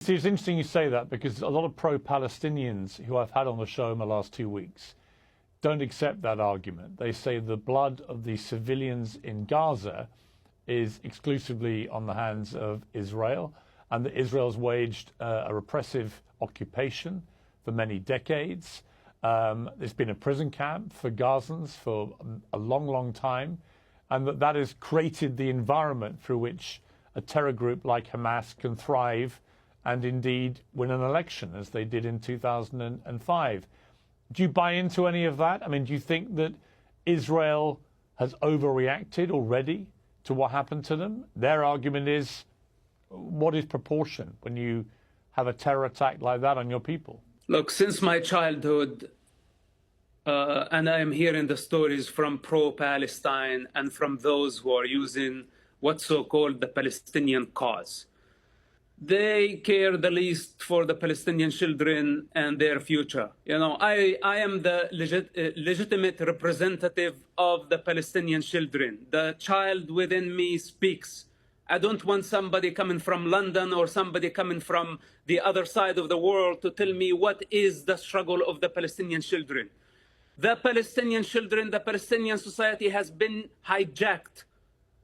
See, it's interesting you say that because a lot of pro-Palestinians who I've had on the show in the last 2 weeks don't accept that argument. They say the blood of the civilians in Gaza is exclusively on the hands of Israel, and that Israel's waged a repressive occupation for many decades. There's been a prison camp for Gazans for a long, long time, and that has created the environment through which a terror group like Hamas can thrive and indeed win an election, as they did in 2005. Do you buy into any of that? I mean, do you think that Israel has overreacted already to what happened to them? Their argument is, what is proportion when you have a terror attack like that on your people? Look, since my childhood, and I am hearing the stories from pro-Palestine and from those who are using what's so-called the Palestinian cause. They care the least for the Palestinian children and their future. You know, I am the legitimate representative of the Palestinian children. The child within me speaks. I don't want somebody coming from London or somebody coming from the other side of the world to tell me what is the struggle of the Palestinian children. The Palestinian children, the Palestinian society has been hijacked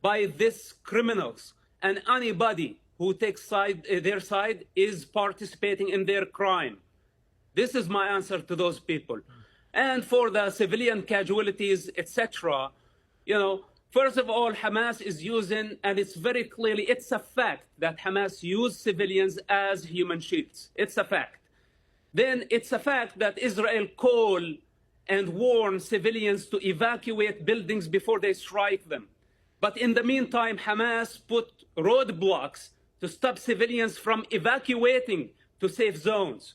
by these criminals, and anybody who takes their side is participating in their crime. This is my answer to those people. And for the civilian casualties, etc., you know, first of all, Hamas is using, and it's very clearly, it's a fact that Hamas used civilians as human shields. It's a fact. Then it's a fact that Israel called and warned civilians to evacuate buildings before they strike them. But in the meantime, Hamas put roadblocks to stop civilians from evacuating to safe zones.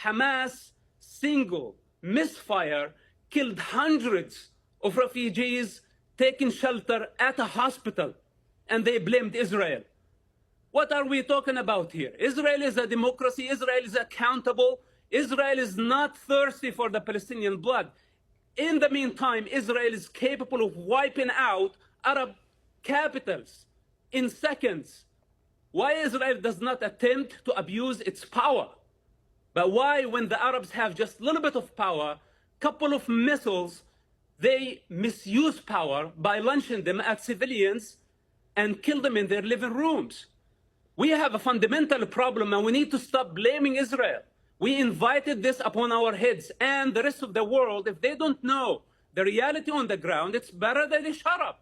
Hamas' single misfire killed hundreds of refugees taking shelter at a hospital, and they blamed Israel. What are we talking about here? Israel is a democracy. Israel is accountable. Israel is not thirsty for the Palestinian blood. In the meantime, Israel is capable of wiping out Arab capitals in seconds. Why Israel does not attempt to abuse its power? But why, when the Arabs have just a little bit of power, couple of missiles, they misuse power by launching them at civilians and kill them in their living rooms? We have a fundamental problem, and we need to stop blaming Israel. We invited this upon our heads, and the rest of the world, if they don't know the reality on the ground, it's better that they shut up.